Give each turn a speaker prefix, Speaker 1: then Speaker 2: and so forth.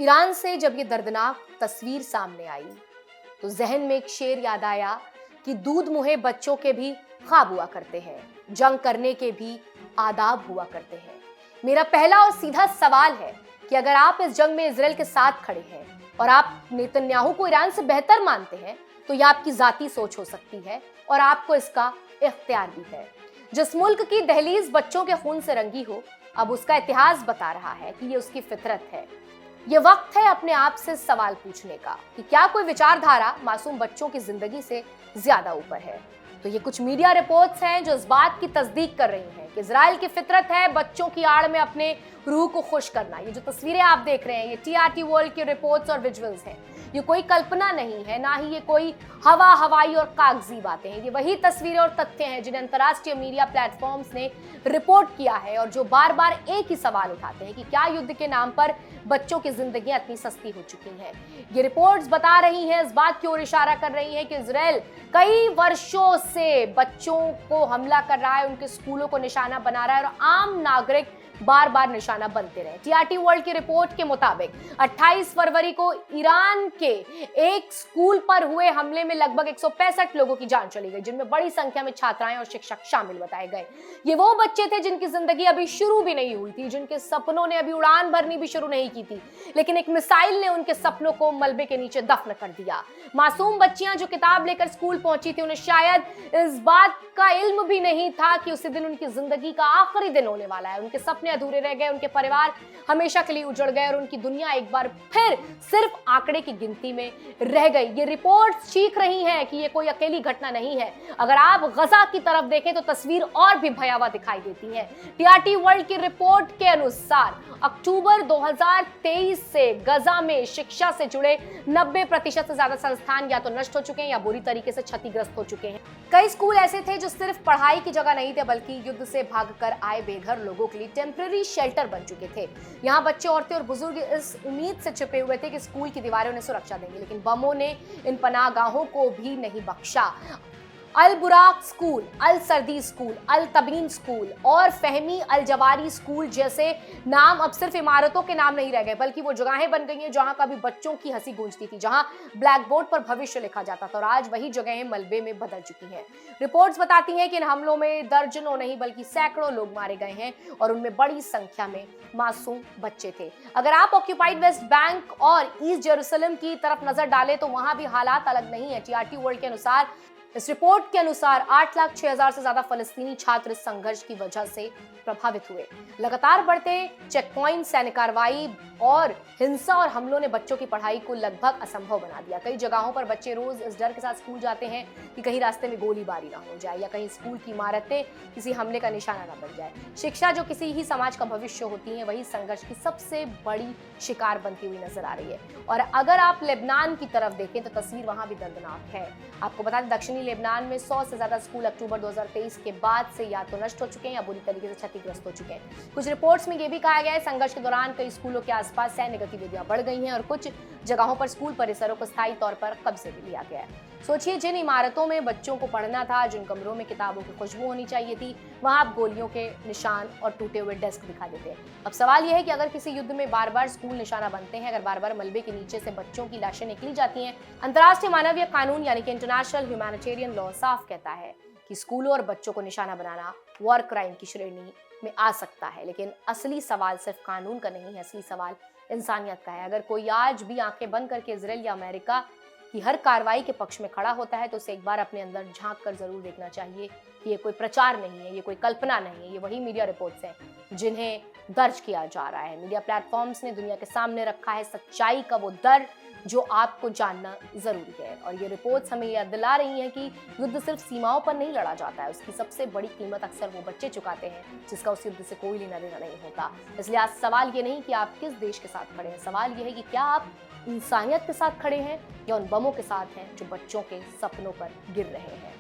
Speaker 1: Iran से जब ये दर्दनाक तस्वीर सामने आई तो जहन में एक शेर याद आया कि दूध मुहे बच्चों के भी ख्वाब हुआ करते हैं, जंग करने के भी आदाब हुआ करते हैं। मेरा पहला और सीधा सवाल है कि अगर आप इस जंग में इजराइल के साथ खड़े हैं और आप नेतन्याहू को ईरान से बेहतर मानते हैं तो यह आपकी जाती सोच हो सकती है और आपको इसका इख्तियार भी है। जिस मुल्क की दहलीज बच्चों के खून से रंगी हो, अब उसका इतिहास बता रहा है कि ये उसकी फितरत है। ये वक्त है अपने आप से सवाल पूछने का कि क्या कोई विचारधारा मासूम बच्चों की जिंदगी से ज्यादा ऊपर है। तो ये कुछ मीडिया रिपोर्ट्स हैं जो इस बात की तस्दीक कर रही हैं कि इजराइल की फितरत है बच्चों की आड़ में अपने रूह को खुश करना। ये जो तस्वीरें आप देख रहे हैं ये टीआरटी वर्ल्ड की रिपोर्ट्स और विजुअल्स हैं। ये कोई कल्पना नहीं है, ना ही ये कोई हवाई और कागजी बातें हैं। ये वही तस्वीरें और तथ्य हैं जिन्हें अंतर्राष्ट्रीय मीडिया प्लेटफॉर्म्स ने रिपोर्ट किया है और जो बार बार एक ही सवाल उठाते हैं कि क्या युद्ध के नाम पर बच्चों की जिंदगियां इतनी सस्ती हो चुकी हैं। ये रिपोर्ट्स बता रही हैं, इस बात की ओर इशारा कर रही हैं कि इजराइल कई वर्षों से बच्चों को हमला कर रहा है, उनके स्कूलों को निशाना बना रहा है और आम नागरिक बार बार निशाना बनते रहे। टीआरटी वर्ल्ड की रिपोर्ट के मुताबिक 28 फरवरी को ईरान के एक स्कूल पर हुए हमले में लगभग 165 लोगों की जान चली गई, जिनमें बड़ी संख्या में छात्राएं और शिक्षक शामिल बताए गए। ये वो बच्चे थे जिनकी जिंदगी अभी शुरू भी नहीं हुई थी, जिनके सपनों ने अभी उड़ान भरनी भी शुरू नहीं की थी, लेकिन एक मिसाइल ने उनके सपनों को मलबे के नीचे दफन कर दिया। मासूम बच्चियां जो किताब लेकर स्कूल पहुंची थी, उन्हें शायद इस बात का इल्म भी नहीं था कि उसी दिन उनकी जिंदगी का आखिरी दिन होने वाला है। उनके सपने अधूरे रह गए, उनके परिवार हमेशा के लिए उजड़ गए और उनकी दुनिया एक बार फिर सिर्फ आंकड़े की गिनती में रह गई। ये रिपोर्ट्स चीख रही हैं कि ये कोई अकेली घटना नहीं है। अगर आप गजा की तरफ देखें तो तस्वीर और भी भयावह दिखाई देती है। टीआरटी वर्ल्ड की रिपोर्ट के अनुसार अक्टूबर 2023 से गजा में शिक्षा से जुड़े 90% से ज्यादा संस्थान या तो नष्ट हो चुके हैं या बुरी तरीके से क्षतिग्रस्त हो चुके हैं। कई स्कूल ऐसे थे जो सिर्फ पढ़ाई की जगह नहीं थे बल्कि युद्ध से भागकर आए बेघर लोगों के लिए टेम्पररी शेल्टर बन चुके थे। यहाँ बच्चे, औरतें और बुजुर्ग इस उम्मीद से छिपे हुए थे कि स्कूल की दीवारें उन्हें सुरक्षा देंगी, लेकिन बमों ने इन पनाहगाहों को भी नहीं बख्शा। अल बुराक स्कूल, अल सर्दी स्कूल, अल तबीन स्कूल और फहमी अल जवारी स्कूल जैसे नाम अब सिर्फ इमारतों के नाम नहीं रह गए बल्कि वो जगहें बन गई हैं जहां कभी बच्चों की हंसी गूंजती थी, जहां ब्लैक बोर्ड पर भविष्य लिखा जाता था और आज वही जगहें मलबे में बदल चुकी हैं। रिपोर्ट्स बताती हैं कि इन हमलों में दर्जनों नहीं बल्कि सैकड़ों लोग मारे गए हैं और उनमें बड़ी संख्या में मासूम बच्चे थे। अगर आप ऑक्यूपाइड वेस्ट बैंक और ईस्ट जेरूसलम की तरफ नजर डालें तो वहां भी हालात अलग नहीं है। टीआरटी वर्ल्ड के अनुसार, इस रिपोर्ट के अनुसार 8,06,000 से ज्यादा फलस्तीनी छात्र इस संघर्ष की वजह से प्रभावित हुए। लगातार बढ़ते चेक पॉइंट, सैन्य कार्रवाई और हिंसा और हमलों ने बच्चों की पढ़ाई को लगभग असंभव बना दिया। कई जगहों पर बच्चे रोज इस डर के साथ स्कूल जाते हैं कि कहीं रास्ते में गोलीबारी ना हो जाए या कहीं स्कूल की इमारतें किसी हमले का निशाना ना बन जाए। शिक्षा जो किसी ही समाज का भविष्य होती है, वही संघर्ष की सबसे बड़ी शिकार बनती हुई नजर आ रही है। और अगर आप लेबनान की तरफ देखें तो तस्वीर वहां भी दर्दनाक है। आपको बता दें, दक्षिणी लेबनान में 100 से ज्यादा स्कूल अक्टूबर 2023 के बाद से या तो नष्ट हो चुके हैं या बुरी तरीके से क्षतिग्रस्त हो चुके हैं। कुछ रिपोर्ट्स में यह भी कहा गया है संघर्ष के दौरान कई स्कूलों के आसपास सैन्य गतिविधियां बढ़ गई हैं और कुछ जगहों पर स्कूल परिसरों को स्थायी तौर पर कब्जे में लिया गया है। सोचिए, जिन इमारतों में बच्चों को पढ़ना था, जिन कमरों में किताबों की खुशबू होनी चाहिए थी, वहां आप गोलियों के निशान और टूटे हुए डेस्क दिखा देते हैं। अब सवाल यह है कि अगर किसी युद्ध में बार बार स्कूल निशाना बनते हैं, अगर बार बार मलबे के नीचे से बच्चों की लाशें निकली जाती हैं, अंतर्राष्ट्रीय मानवीय कानून यानी कि इंटरनेशनल ह्यूमैनिटेरियन लॉ साफ कहता है कि स्कूलों और बच्चों को निशाना बनाना वॉर क्राइम की श्रेणी में आ सकता है। लेकिन असली सवाल सिर्फ कानून का नहीं है, असली सवाल इंसानियत का है। अगर कोई आज भी आंखें बंद करके इजराइल या अमेरिका की हर कार्रवाई के पक्ष में खड़ा होता है तो उसे एक बार अपने अंदर झांक कर जरूर देखना चाहिए कि ये कोई प्रचार नहीं है, ये कोई कल्पना नहीं है, ये वही मीडिया रिपोर्ट्स हैं जिन्हें दर्ज किया जा रहा है। मीडिया प्लेटफॉर्म्स ने दुनिया के सामने रखा है सच्चाई का वो दर्द जो आपको जानना जरूरी है। और ये रिपोर्ट्स हमें याद दिला रही हैं कि युद्ध सिर्फ सीमाओं पर नहीं लड़ा जाता है, उसकी सबसे बड़ी कीमत अक्सर वो बच्चे चुकाते हैं जिसका उस युद्ध से कोई लेना देना नहीं होता। इसलिए आज सवाल ये नहीं कि आप किस देश के साथ खड़े हैं, सवाल ये है कि क्या आप इंसानियत के साथ खड़े हैं या उन बमों के साथ हैं जो बच्चों के सपनों पर गिर रहे हैं।